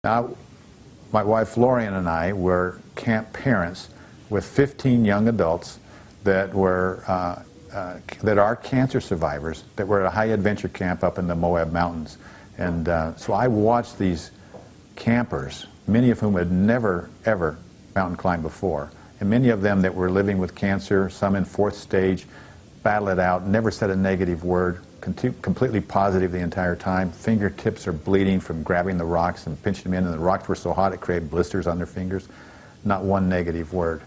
Now, my wife Lorian and I were camp parents with 15 young adults that were that are cancer survivors that were at a high adventure camp up in the Moab Mountains. And so I watched these campers, many of whom had never, ever mountain climbed before, and many of them that were living with cancer, some in 4th stage, battle it out, never said a negative word, completely positive the entire time. Fingertips are bleeding from grabbing the rocks and pinching them in, and the rocks were so hot it created blisters on their fingers. Not one negative word.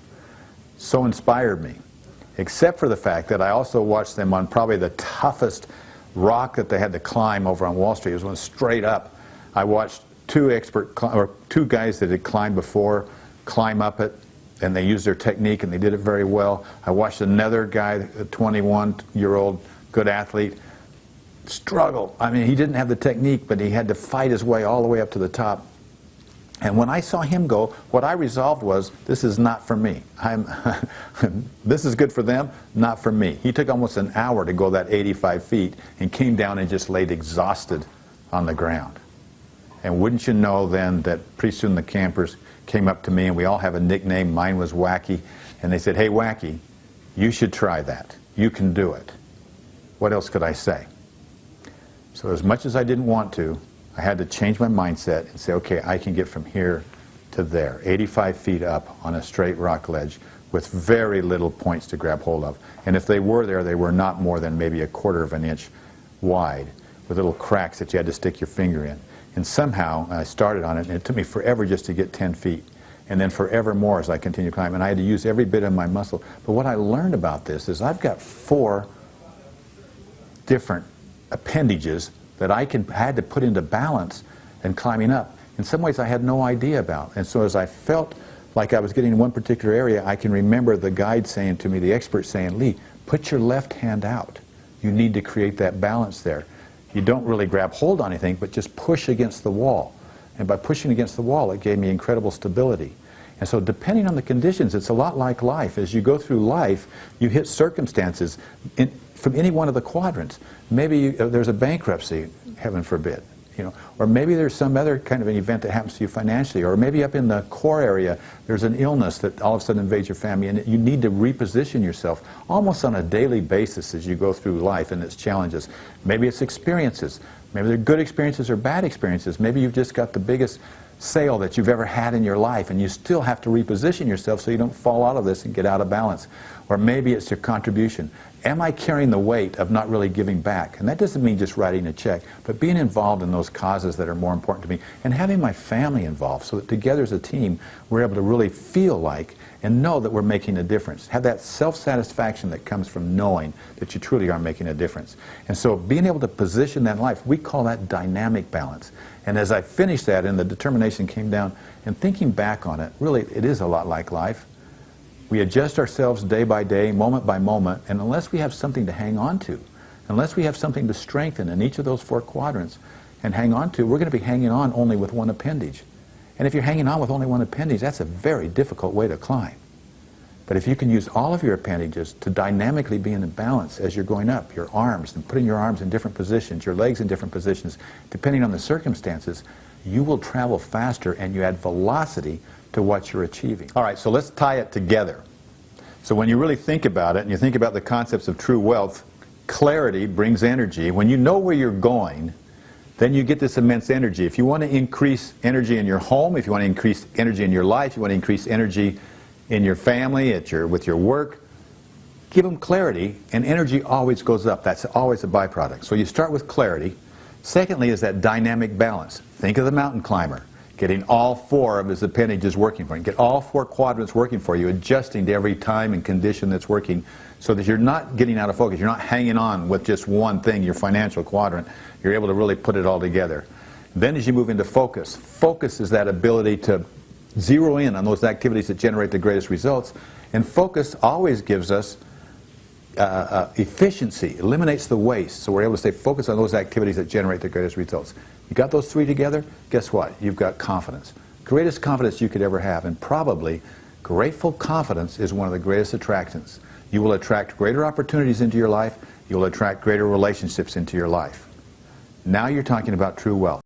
So inspired me, except for the fact that I also watched them on probably the toughest rock that they had to climb over on Wall Street. It was one straight up. I watched two guys that had climbed before climb up it, and they used their technique and they did it very well. I watched another guy, a 21-year-old good athlete, struggle. I mean, he didn't have the technique, but he had to fight his way all the way up to the top. And when I saw him go, what I resolved was, this is not for me. This is good for them, not for me. He took almost an hour to go that 85 feet and came down and just laid exhausted on the ground. And wouldn't you know then that pretty soon the campers came up to me, and we all have a nickname. Mine was Wacky. And they said, hey, Wacky, you should try that. You can do it. What else could I say? So as much as I didn't want to, I had to change my mindset and say, okay, I can get from here to there, 85 feet up on a straight rock ledge with very little points to grab hold of. And if they were there, they were not more than maybe 1/4 of an inch wide, with little cracks that you had to stick your finger in. And somehow I started on it, and it took me forever just to get 10 feet. And then forever more as I continued climbing. And I had to use every bit of my muscle. But what I learned about this is I've got 4 different appendages that I had to put into balance and climbing up. In some ways I had no idea about. And so as I felt like I was getting in one particular area, I can remember the guide saying to me, the expert saying, Lee, put your left hand out. You need to create that balance there. You don't really grab hold on anything, but just push against the wall. And by pushing against the wall, it gave me incredible stability. And so depending on the conditions, it's a lot like life. As you go through life, you hit circumstances from any one of the quadrants. Maybe there's a bankruptcy, heaven forbid, or maybe there's some other kind of an event that happens to you financially, or maybe up in the core area there's an illness that all of a sudden invades your family, and you need to reposition yourself almost on a daily basis as you go through life and its challenges. Maybe it's experiences. Maybe they're good experiences or bad experiences. Maybe you've just got the biggest sale that you've ever had in your life, and you still have to reposition yourself so you don't fall out of this and get out of balance. Or maybe it's your contribution. Am I carrying the weight of not really giving back? And that doesn't mean just writing a check, but being involved in those causes that are more important to me, and having my family involved so that together as a team we're able to really feel like and know that we're making a difference. Have that self-satisfaction that comes from knowing that you truly are making a difference. And so being able to position that in life, we call that dynamic balance. And as I finished that and the determination came down, and thinking back on it, really it is a lot like life. We adjust ourselves day by day, moment by moment, and unless we have something to hang on to, unless we have something to strengthen in each of those 4 quadrants and hang on to, we're going to be hanging on only with one appendage. And if you're hanging on with only one appendage, that's a very difficult way to climb. But if you can use all of your appendages to dynamically be in balance as you're going up, your arms, and putting your arms in different positions, your legs in different positions, depending on the circumstances, you will travel faster and you add velocity to what you're achieving. All right, so let's tie it together. So when you really think about it and you think about the concepts of true wealth, clarity brings energy. When you know where you're going, then you get this immense energy. If you want to increase energy in your home, if you want to increase energy in your life, you want to increase energy in your family, with your work, give them clarity, and energy always goes up. That's always a byproduct. So you start with clarity. Secondly is that dynamic balance. Think of the mountain climber, getting all 4 of his appendages working for him. Get all 4 quadrants working for you, adjusting to every time and condition that's working so that you're not getting out of focus. You're not hanging on with just one thing, your financial quadrant. You're able to really put it all together. Then as you move into focus, focus is that ability to zero in on those activities that generate the greatest results. And focus always gives us efficiency, eliminates the waste, so we're able to stay focused on those activities that generate the greatest results. You got those 3 together, guess what? You've got confidence. Greatest confidence you could ever have, and probably grateful confidence is one of the greatest attractions. You will attract greater opportunities into your life, you will attract greater relationships into your life. Now you're talking about true wealth.